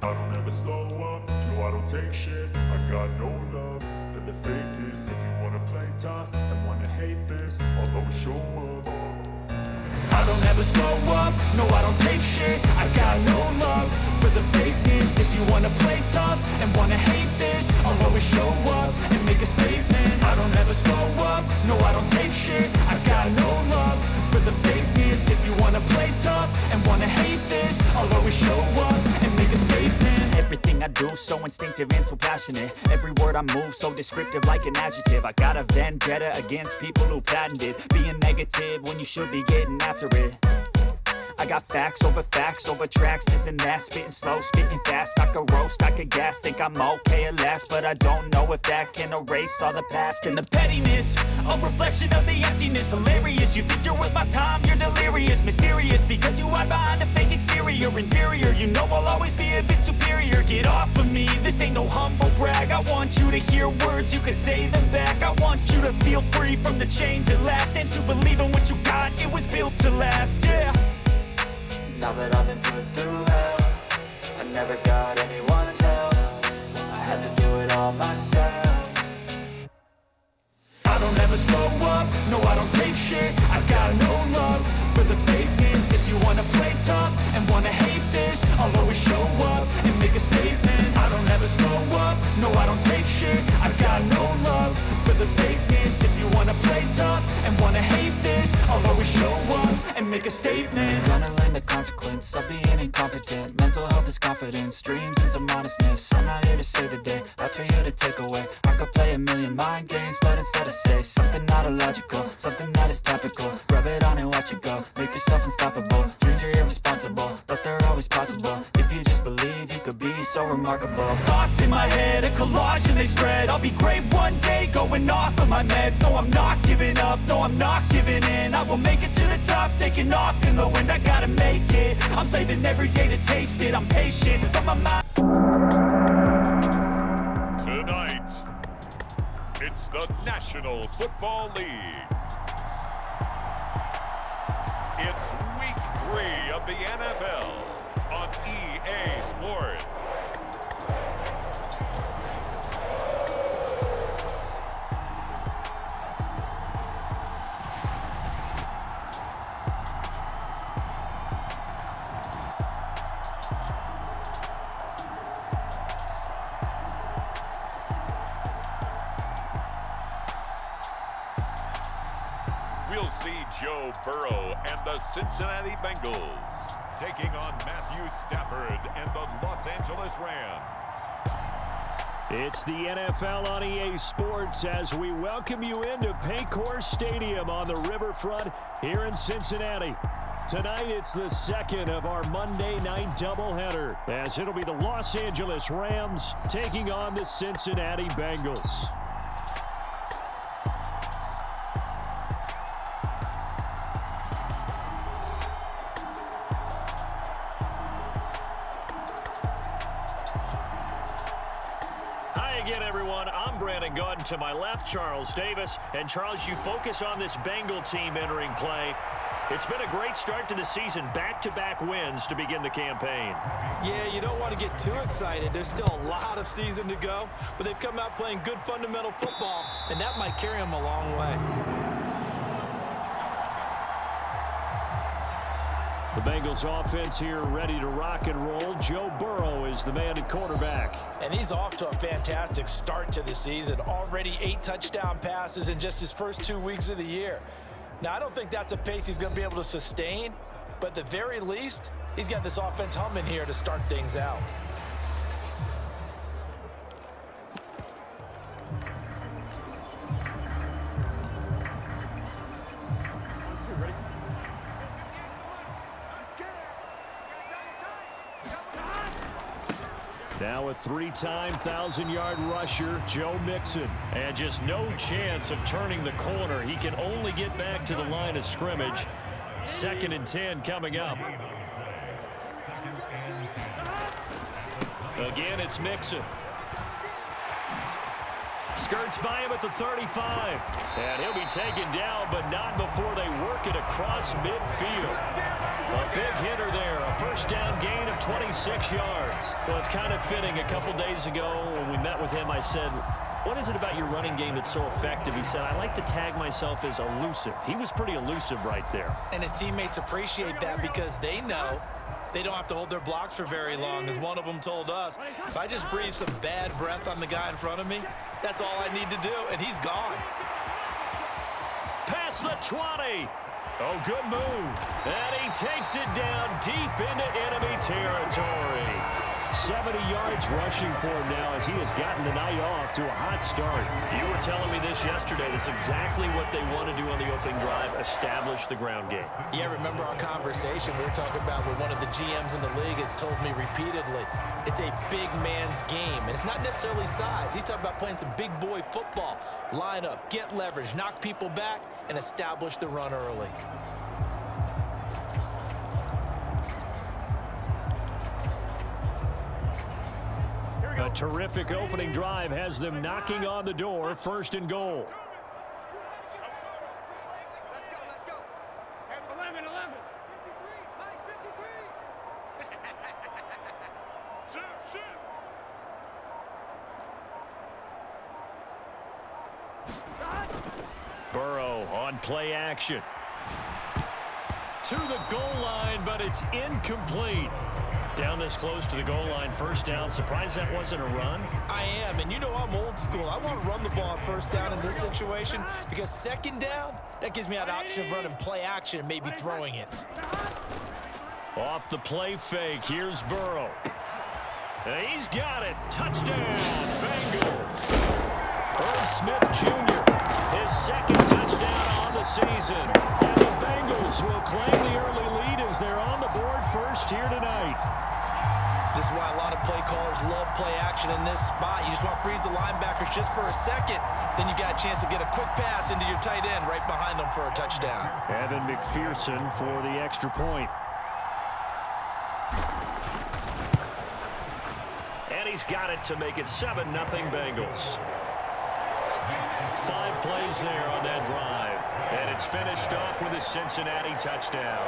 I don't ever slow up, no I don't take shit. I got no love for the fakeness. If you wanna play tough and wanna hate this, I'll always show up. I don't ever slow up, no I don't take shit. I got no love for the fakeness. If you wanna play tough and wanna hate this, I'll always show up and make a statement. I don't ever slow up, no I don't take shit. I got no love for the fakeness. If you wanna play tough and wanna hate this, I'll always show up and make a statement. Everything I do so instinctive and so passionate. Every word I move so descriptive like an adjective. I got a vendetta against people who patented being negative when you should be getting after it. I got facts over tracks, this and that. Spitting slow, spitting fast. I could roast, I could gas. Think I'm okay at last, but I don't know if that can erase all the past. And the pettiness, a reflection of the emptiness. Hilarious, you think you're worth my time, you're delirious. Mysterious, because you hide behind a fake exterior. Inferior, you know I'll always be a bit superior. Get off of me, this ain't no humble brag. I want you to hear words, you can say them back. I want you to feel free from the chains at last, and to believe in what you got, it was built to last, yeah. Now that I've been put through hell, I never got anyone's help. I had to do it all myself. I don't ever slow up, no I don't take shit. I got no love for the fakeness. If you wanna play tough and wanna hate this, I'll always show up and make a statement. I don't ever slow up, no I don't take shit. I got no love for the fakeness. If you wanna play tough and wanna hate this, I'll always show up and make a statement. Gonna learn the consequence of being incompetent. Mental health is confidence, dreams and some honestness. I'm not here to save the day, that's for you to take away. I could play a million mind games, but instead I say something not illogical, something that is topical. Rub it on and watch it go, make yourself unstoppable. Dreams are irresponsible, but they're always possible. If you just believe, you could be so remarkable. Thoughts in my head, a collage and they spread. I'll be great one day, going off of my meds. No, I'm not giving up, no, I'm not giving in. I will make it to the top, taking off in the wind. I gotta make it, I'm saving every day to taste it. I'm patient, but my mind. Tonight, it's the National Football League. It's week 3 of the NFL on EA Sports. We'll see Joe Burrow and the Cincinnati Bengals taking on Matthew Stafford and the Los Angeles Rams. It's the NFL on EA Sports as we welcome you into Paycor Stadium on the riverfront here in Cincinnati. Tonight, it's the second of our Monday night doubleheader, as it'll be the Los Angeles Rams taking on the Cincinnati Bengals. To my left, Charles Davis. And Charles, you focus on this Bengal team entering play. It's been a great start to the season, back-to-back wins to begin the campaign. Yeah, you don't want to get too excited. There's still a lot of season to go, but they've come out playing good fundamental football, and that might carry them a long way. The Bengals offense here ready to rock and roll. Joe Burrow is the man at quarterback. And he's off to a fantastic start to the season. Already 8 touchdown passes in just his first 2 weeks of the year. Now, I don't think that's a pace he's going to be able to sustain, but at the very least, he's got this offense humming here to start things out. Now a 3-time 1,000-yard rusher, Joe Mixon. And just no chance of turning the corner. He can only get back to the line of scrimmage. 2nd and 10 coming up. Again, it's Mixon. Skirts by him at the 35. And he'll be taken down, but not before they work it across midfield. A big hitter there, a First down gain of 26 yards. Well, it's kind of fitting. A couple days ago when we met with him, I said, what is it about your running game that's so effective? He said, I like to tag myself as elusive. He was pretty elusive right there. And his teammates appreciate that because they know they don't have to hold their blocks for very long. As one of them told us, if I just breathe some bad breath on the guy in front of me, that's all I need to do, and he's gone. Past the 20. Oh, good move. And he takes it down deep into enemy territory. 70 yards rushing for him now as he has gotten the night off to a hot start. You were telling me this yesterday. That's exactly what they want to do on the opening drive, establish the ground game. Yeah, remember our conversation we were talking about with one of the GMs in the league has told me repeatedly, it's a big man's game, and it's not necessarily size. He's talking about playing some big boy football. Line up, get leverage, knock people back, and establish the run early. A terrific opening drive has them knocking on the door. First and goal. Let's go. 11. 53, Mike, 53. Burrow on play action. To the goal line, but it's incomplete. Down this close to the goal line, first down. Surprised that wasn't a run? I am, and you know I'm old school. I want to run the ball on first down in this situation because second down, that gives me an option of running play action and maybe throwing it. Off the play fake, here's Burrow. And he's got it. Touchdown, Bengals. Irv Smith Jr., his second touchdown on the season. And the Bengals will claim the early lead as they're on the board first here tonight. This is why a lot of play callers love play action in this spot. You just want to freeze the linebackers just for a second. Then you got a chance to get a quick pass into your tight end right behind them for a touchdown. Evan McPherson for the extra point. And he's got it to make it 7-0 Bengals. 5 plays there on that drive. And it's finished off with a Cincinnati touchdown.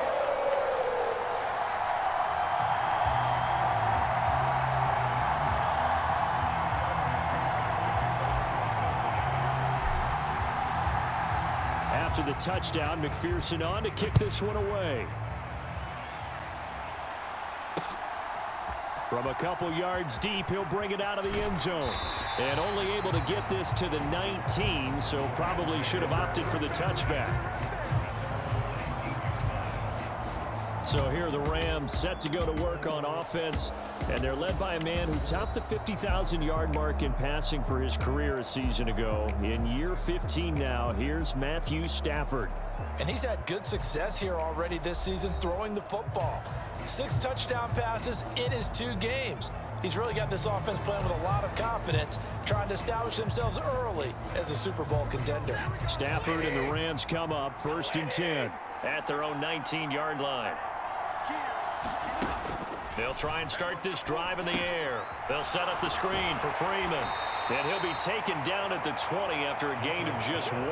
After the touchdown, McPherson on to kick this one away. From a couple yards deep, he'll bring it out of the end zone. And only able to get this to the 19, so probably should have opted for the touchback. So here are the Rams set to go to work on offense, and they're led by a man who topped the 50,000-yard mark in passing for his career a season ago. In year 15 now, here's Matthew Stafford. And he's had good success here already this season throwing the football. 6 touchdown passes in his 2 games. He's really got this offense playing with a lot of confidence, trying to establish themselves early as a Super Bowl contender. Stafford and the Rams come up 1st and 10 at their own 19-yard line. They'll try and start this drive in the air. They'll set up the screen for Freeman. And he'll be taken down at the 20 after a gain of just 1.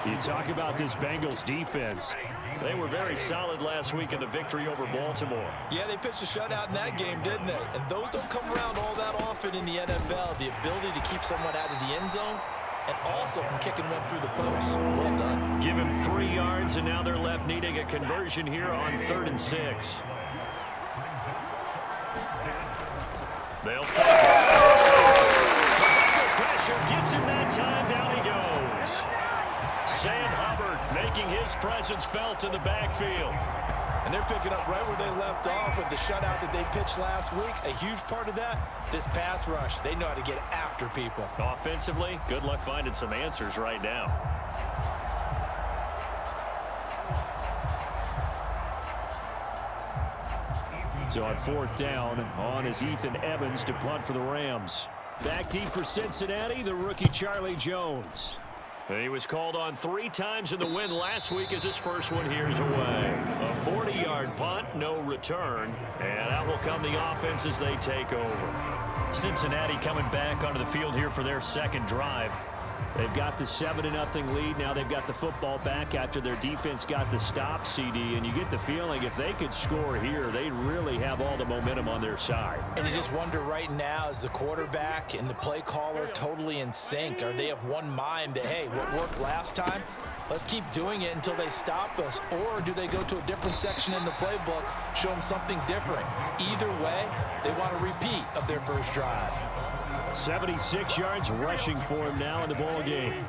You talk about this Bengals defense. They were very solid last week in the victory over Baltimore. Yeah, they pitched a shutout in that game, didn't they? And those don't come around all that often in the NFL. The ability to keep someone out of the end zone and also from kicking one through the post. Well done. Give him 3 yards, and now they're left needing a conversion here on 3rd and 6. They'll fake it. Pressure gets him that time. Down he goes. Sam Hubbard making his presence felt in the backfield. And they're picking up right where they left off with the shutout that they pitched last week. A huge part of that, this pass rush. They know how to get after people. Offensively, good luck finding some answers right now. So on 4th down, on is Ethan Evans to punt for the Rams. Back deep for Cincinnati, the rookie Charlie Jones. He was called on 3 times in the win last week as his first one here is away. A 40-yard punt, no return, and out will come the offense as they take over. Cincinnati coming back onto the field here for their second drive. They've got the 7-0 lead. Now they've got the football back after their defense got the stop, CD. And you get the feeling if they could score here, they'd really have all the momentum on their side. And you just wonder right now, is the quarterback and the play caller totally in sync? Are they of one mind that, hey, what worked last time? Let's keep doing it until they stop us. Or do they go to a different section in the playbook, show them something different? Either way, they want a repeat of their first drive. 76 yards rushing for him now in the ball game.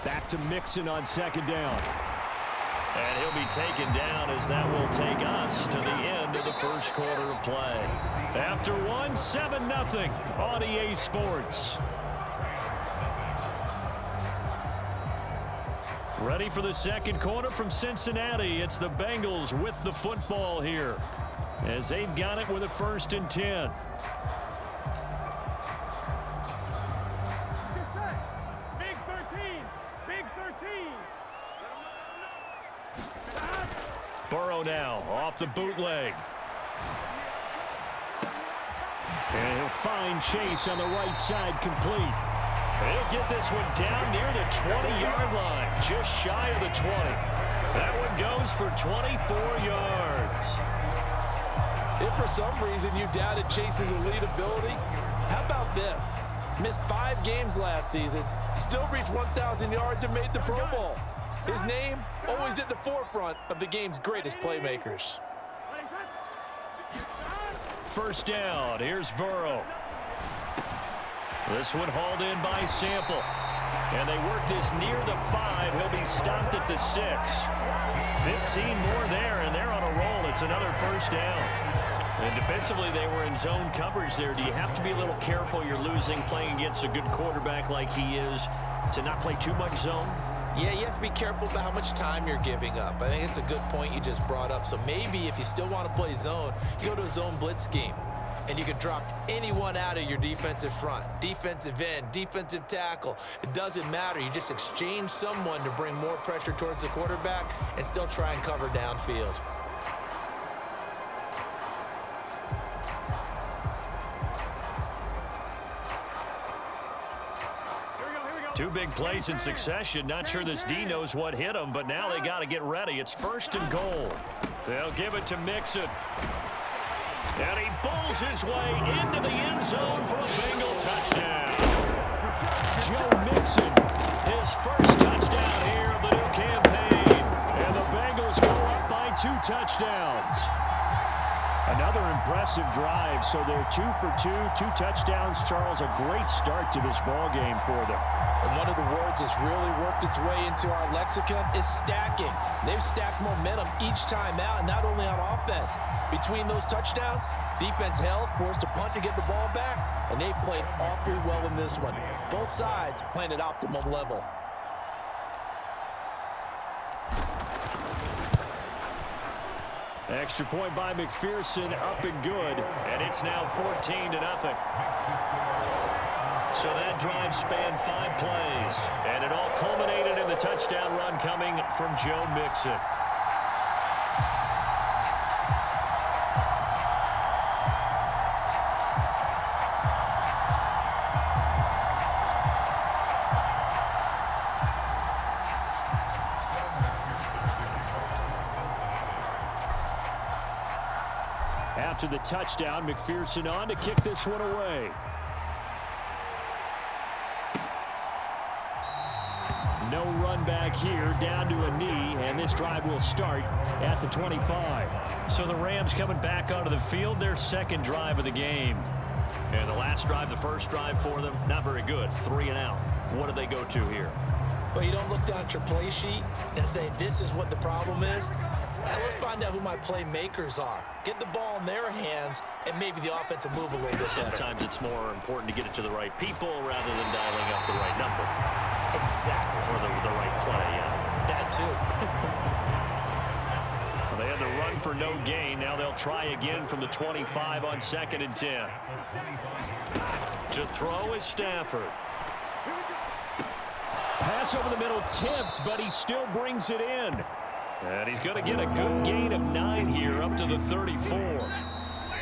Back to Mixon on second down. And he'll be taken down as that will take us to the end of the first quarter of play. After one, 7-0 on EA Sports. Ready for the second quarter from Cincinnati. It's the Bengals with the football here, as they've got it with a 1st and 10. Big 13. Big 13. Burrow now off the bootleg. And he'll find Chase on the right side, complete. He'll get this one down near the 20-yard line, just shy of the 20. That one goes for 24 yards. If for some reason you doubted Chase's elite ability, how about this? Missed 5 games last season, still reached 1,000 yards and made the Pro Bowl. His name always at the forefront of the game's greatest playmakers. First down, here's Burrow. This one hauled in by Sample. And they work this near the 5. He'll be stopped at the 6. 15 more there, and they're on a roll. It's another first down. And defensively, they were in zone coverage there. Do you have to be a little careful? You're losing playing against a good quarterback like he is to not play too much zone? Yeah, you have to be careful about how much time you're giving up. I think it's a good point you just brought up. So maybe if you still want to play zone, you go to a zone blitz scheme. And you can drop anyone out of your defensive front, defensive end, defensive tackle. It doesn't matter. You just exchange someone to bring more pressure towards the quarterback and still try and cover downfield. Two big plays in succession. Not sure this D knows what hit him, but now they got to get ready. It's 1st and goal. They'll give it to Mixon. And he bowls his way into the end zone for a Bengal touchdown. Joe Mixon, his first touchdown here of the new campaign. And the Bengals go up by 2 touchdowns. Another impressive drive, so they're 2 for 2, 2 touchdowns. Charles, a great start to this ball game for them. And one of the words that's really worked its way into our lexicon is stacking. They've stacked momentum each time out, and not only on offense. Between those touchdowns, defense held, forced to punt to get the ball back, and they played awfully well in this one. Both sides playing at optimum level. Extra point by McPherson, up and good, and it's now 14-0. So that drive spanned 5 plays, and it all culminated in the touchdown run coming from Joe Mixon. After the touchdown, McPherson on to kick this one away. No run back here, down to a knee, and this drive will start at the 25. So the Rams coming back onto the field, their second drive of the game. And the last drive, the first drive for them, not very good, 3 and out. What do they go to here? Well, you don't look down at your play sheet and say, this is what the problem is. Let's find out who my playmakers are. Get the ball in their hands, and maybe the offense will move a little bit better. Sometimes it's more important to get it to the right people rather than dialing up the right number. Exactly. Or the right play, yeah. That too. Well, they had the run for no gain. Now they'll try again from the 25 on 2nd and 10. To throw is Stafford. Pass over the middle tipped, but he still brings it in. And he's going to get a good gain of 9 here up to the 34.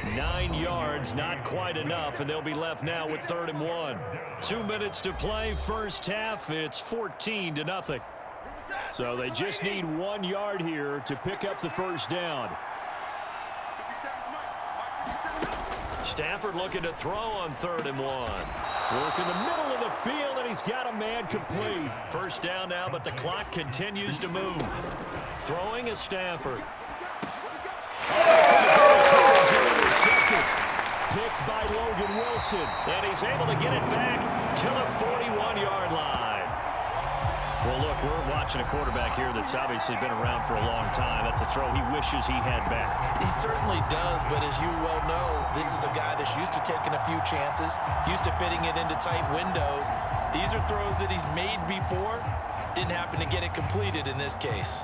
9 yards, not quite enough, and they'll be left now with 3rd and 1. 2 minutes to play, first half. It's 14-0. So they just need 1 yard here to pick up the first down. Stafford looking to throw on 3rd and 1. Work in the middle of the field, and he's got a man complete. First down now, but the clock continues to move. Throwing is Stafford. Picked by Logan Wilson, and he's able to get it back to the 41-yard line. Well, look, we're watching a quarterback here that's obviously been around for a long time. That's a throw he wishes he had back. He certainly does, but as you well know, this is a guy that's used to taking a few chances, used to fitting it into tight windows. These are throws that he's made before. Didn't happen to get it completed in this case.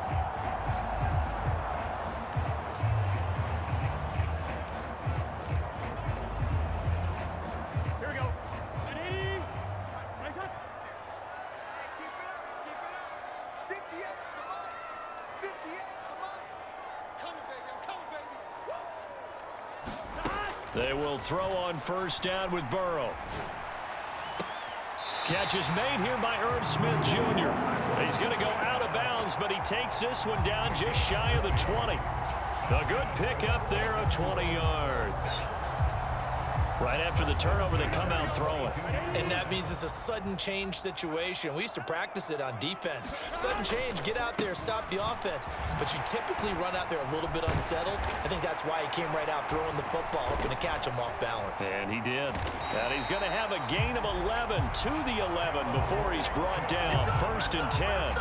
They will throw on first down with Burrow. Catch is made here by Irv Smith Jr. He's going to go out of bounds, but he takes this one down just shy of the 20. A good pickup there of 20 yards. Right after the turnover, they come out throwing. And that means it's a sudden change situation. We used to practice it on defense. Sudden change, get out there, stop the offense. But you typically run out there a little bit unsettled. I think that's why he came right out throwing the football, hoping to catch him off balance. And he did. And he's going to have a gain of 11 to the 11 before he's brought down. 1st and 10.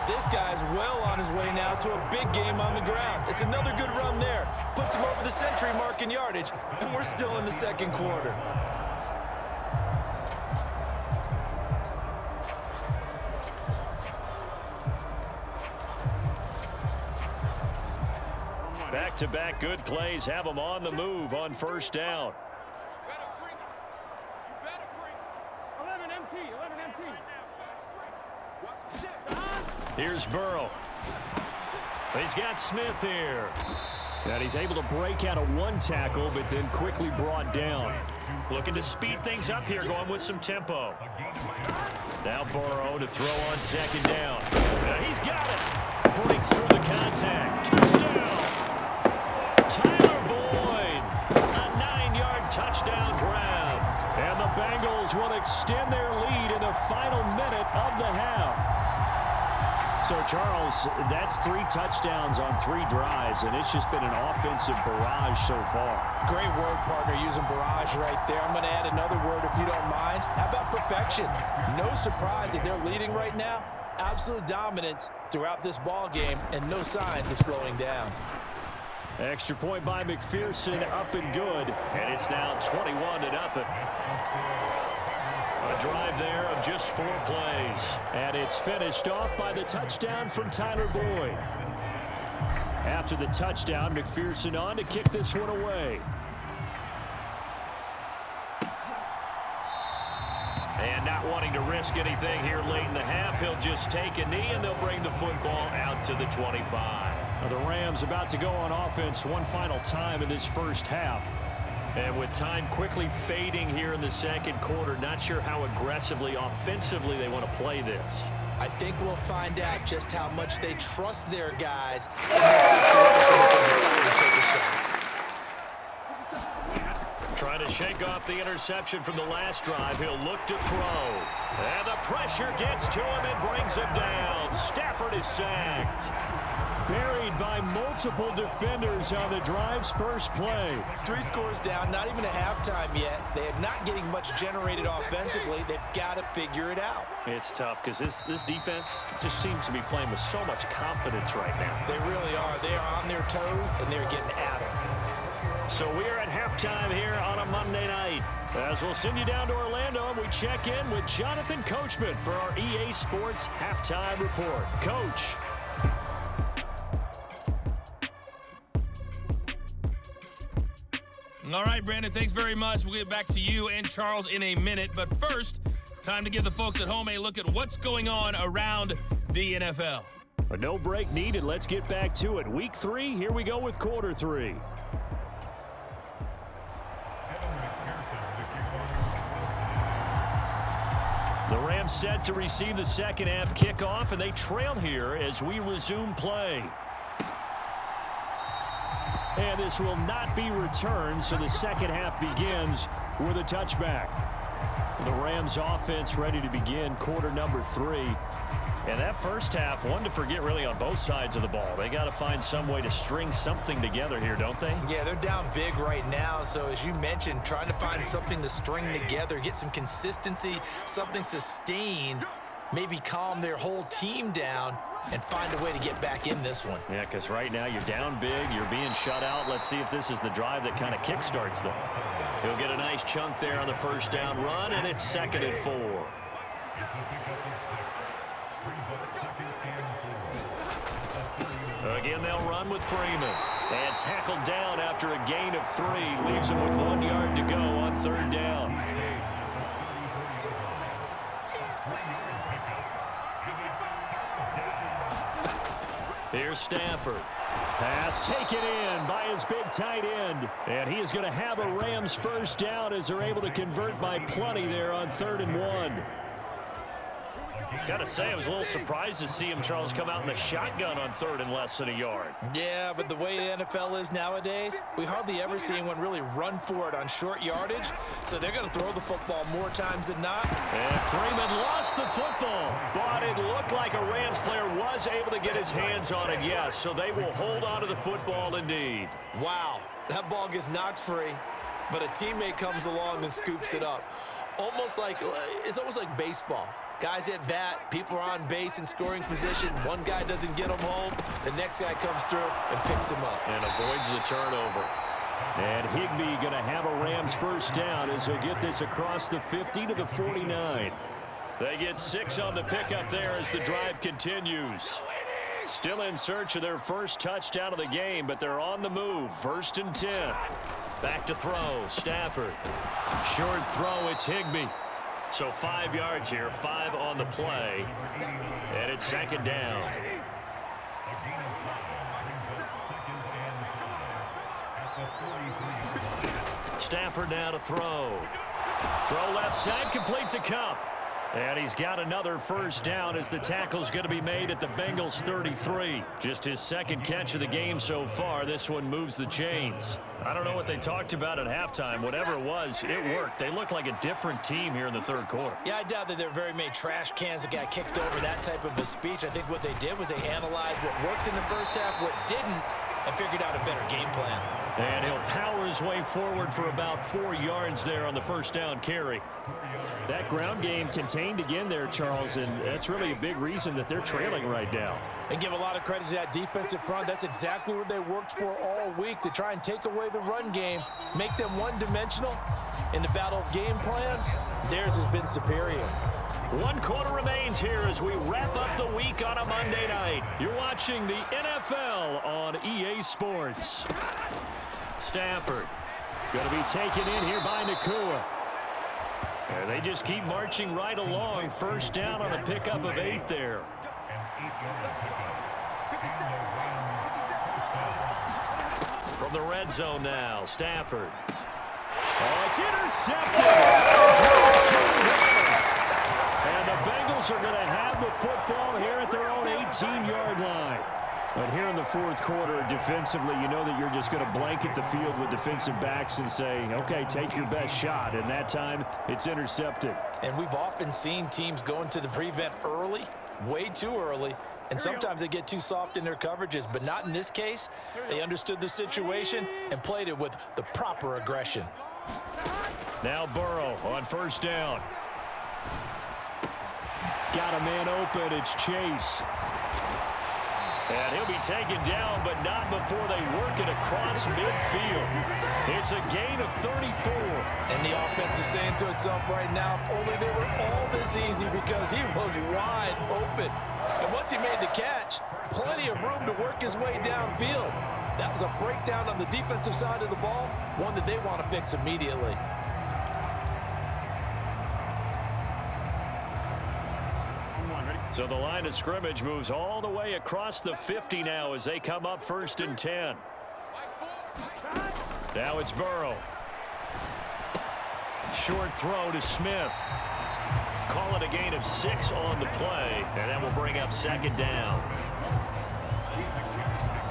This guy's well on his way now to a big game on the ground. It's another good run there. Puts him over the century mark in yardage, and we're still in the 2nd quarter. Back-to-back good plays have them on the move on first down. 11 MT, 11 MT. Here's Burrow. He's got Smith here. And he's able to break out of one tackle, but then quickly brought down. Looking to speed things up here, going with some tempo. Now Burrow to throw on 2nd down. And he's got it. Breaks through the contact. Touchdown. Tyler Boyd. A 9-yard touchdown grab. And the Bengals will extend their lead in the final minute of the half. So, Charles, that's 3 touchdowns on 3 drives, and it's just been an offensive barrage so far. Great word, partner, using barrage right there. I'm going to add another word if you don't mind. How about perfection? No surprise that they're leading right now. Absolute dominance throughout this ball game, and no signs of slowing down. Extra point by McPherson, up and good, and it's now 21-0. A drive there of just 4 plays. And it's finished off by the touchdown from Tyler Boyd. After the touchdown, McPherson on to kick this one away. And not wanting to risk anything here late in the half, he'll just take a knee, and they'll bring the football out to the 25. Now the Rams about to go on offense one final time in this first half. And with time quickly fading here in the 2nd quarter, not sure how aggressively, offensively they want to play this. I think we'll find out just how much they trust their guys in this situation if they decide to take a shot. Trying to shake off the interception from the last drive. He'll look to throw. And the pressure gets to him and brings him down. Stafford is sacked. Buried by multiple defenders on the drive's first play. 3 scores down, not even a halftime yet. They are not getting much generated offensively. They've got to figure it out. It's tough because this defense just seems to be playing with so much confidence right now. They really are. They are on their toes, and they're getting at them. So we are at halftime here on a Monday night. As we'll send you down to Orlando, and we check in with Jonathan Coachman for our EA Sports Halftime Report. Coach. All right, Brandon, thanks very much. We'll get back to you and Charles in a minute. But first, time to give the folks at home a look at what's going on around the NFL. A no break needed. Let's get back to it. Week 3, here we go with quarter 3. Rams set to receive the second half kickoff, and they trail here as we resume play. And this will not be returned, so the second half begins with a touchback. The Rams offense ready to begin quarter number 3. And that first half, one to forget really on both sides of the ball. They got to find some way to string something together here, don't they? Yeah, they're down big right now. So as you mentioned, trying to find something to string together, get some consistency, something sustained, maybe calm their whole team down and find a way to get back in this one. Yeah, because right now you're down big, you're being shut out. Let's see if this is the drive that kind of kickstarts them. He'll get a nice chunk there on the first down run, and it's 2nd and 4. Again, they'll run with Freeman. And tackled down after a gain of 3. Leaves him with 1 yard to go on 3rd down. Here's Stafford. Pass taken in by his big tight end. And he is going to have a Rams first down as they're able to convert by plenty there on 3rd and 1. Got to say, I was a little surprised to see him, Charles, come out in the shotgun on 3rd and less than a yard. Yeah, but the way the NFL is nowadays, we hardly ever see anyone really run for it on short yardage. So they're going to throw the football more times than not. And Freeman lost the football, but it looked like a Rams player was able to get his hands on it, yes. So they will hold on to the football indeed. Wow, that ball gets knocked free, but a teammate comes along and scoops it up. It's almost like baseball. Guys at bat, people are on base in scoring position. One guy doesn't get him home. The next guy comes through and picks him up. And avoids the turnover. And Higbee going to have a Rams first down as he'll get this across the 50 to the 49. They get 6 on the pickup there as the drive continues. Still in search of their first touchdown of the game, but they're on the move. 1st and 10. Back to throw. Stafford. Short throw. It's Higbee. So 5 yards here, 5 on the play, and it's 2nd down. Stafford now to throw. Throw left side, complete to Kupp. And he's got another first down as the tackle's going to be made at the Bengals 33. Just his 2nd catch of the game so far. This one moves the chains. I don't know what they talked about at halftime. Whatever it was, it worked. They look like a different team here in the 3rd quarter. Yeah, I doubt that there are very many trash cans that got kicked over that type of a speech. I think what they did was they analyzed what worked in the first half, what didn't, and figured out a better game plan. And he'll power his way forward for about 4 yards there on the first down carry. That ground game contained again there, Charles, and that's really a big reason that they're trailing right now. And give a lot of credit to that defensive front. That's exactly what they worked for all week, to try and take away the run game, make them one-dimensional. In the battle of game plans, theirs has been superior. 1 quarter remains here as we wrap up the week on a Monday night. You're watching the NFL on EA Sports. Stafford going to be taken in here by Nakua. And they just keep marching right along. First down on a pickup of 8 there. From the red zone now, Stafford. Oh, it's intercepted. And the Bengals are going to have the football here at their own 18-yard line. But here in the 4th quarter, defensively, you know that you're just going to blanket the field with defensive backs and say, okay, take your best shot. And that time, it's intercepted. And we've often seen teams go into the prevent early, way too early, and sometimes they get too soft in their coverages. But not in this case. They understood the situation and played it with the proper aggression. Now Burrow on first down. Got a man open. It's Chase. And he'll be taken down, but not before they work it across midfield. It's a gain of 34. And the offense is saying to itself right now, if only they were all this easy, because he was wide open. And once he made the catch, plenty of room to work his way downfield. That was a breakdown on the defensive side of the ball, one that they want to fix immediately. So the line of scrimmage moves all the way across the 50 now as they come up 1st and 10. Now it's Burrow. Short throw to Smith. Call it a gain of 6 on the play, and that will bring up second down.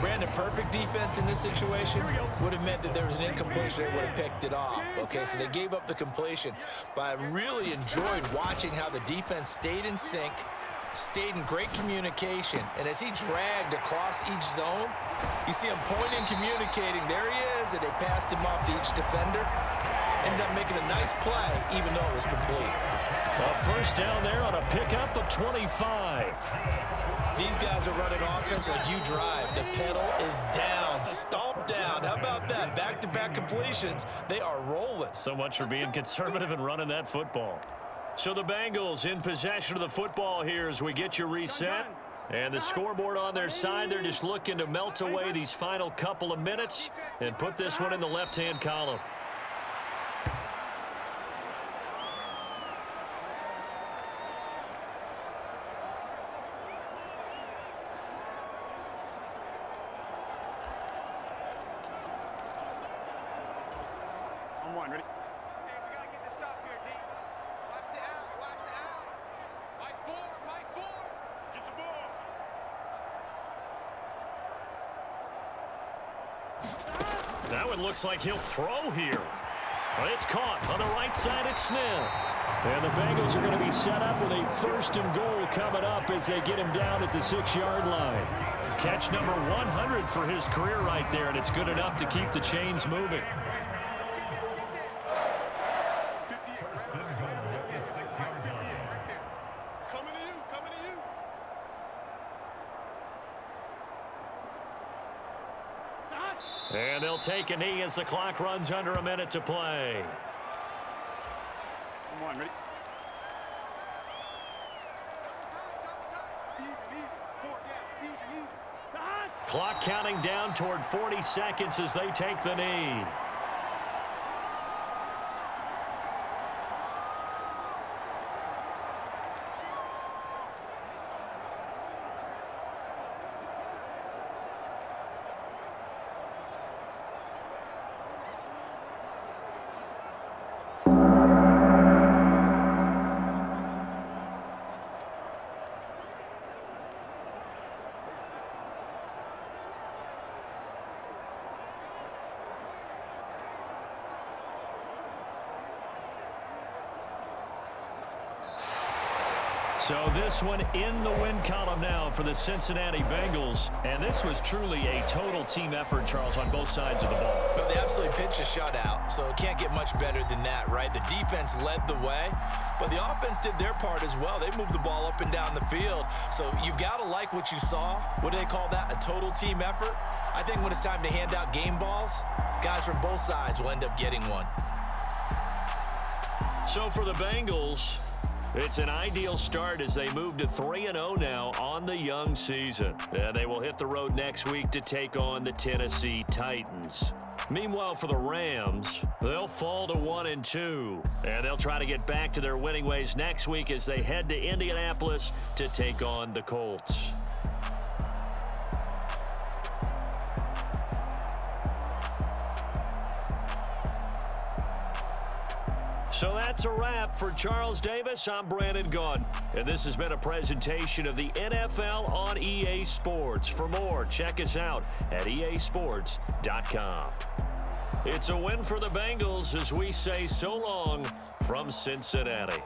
Brandon, perfect defense in this situation would have meant that there was an incompletion. They would have picked it off. Okay, so they gave up the completion. But I really enjoyed watching how the defense stayed in sync, stayed in great communication. And as he dragged across each zone, you see him pointing, communicating. There he is, and they passed him off to each defender. Ended up making a nice play, even though it was complete. A first down there on a pickup of 25. These guys are running offense like you drive. The pedal is down, stomp down. How about that? Back-to-back completions. They are rolling. So much for being conservative and running that football. So the Bengals in possession of the football here as we get you reset. And the scoreboard on their side, they're just looking to melt away these final couple of minutes and put this one in the left-hand column. Ready? Hey, we gotta get the stop here, D. Watch the out, watch the out. Mike Ford. Get the ball. That one looks like he'll throw here. But it's caught on the right side. It's Smith. And the Bengals are going to be set up with a 1st and goal coming up as they get him down at the 6-yard line. Catch number 100 for his career right there, and it's good enough to keep the chains moving. And they'll take a knee as the clock runs under a minute to play. Come on, ready? Clock counting down toward 40 seconds as they take the knee. So this one in the win column now for the Cincinnati Bengals. And this was truly a total team effort, Charles, on both sides of the ball. But they absolutely pitched a shutout, so it can't get much better than that, right? The defense led the way, but the offense did their part as well. They moved the ball up and down the field. So you've got to like what you saw. What do they call that? A total team effort? I think when it's time to hand out game balls, guys from both sides will end up getting one. So for the Bengals, it's an ideal start as they move to 3-0 now on the young season. And they will hit the road next week to take on the Tennessee Titans. Meanwhile, for the Rams, they'll fall to 1-2. And they'll try to get back to their winning ways next week as they head to Indianapolis to take on the Colts. So that's a wrap. For Charles Davis, I'm Brandon Gaudin. And this has been a presentation of the NFL on EA Sports. For more, check us out at easports.com. It's a win for the Bengals as we say so long from Cincinnati.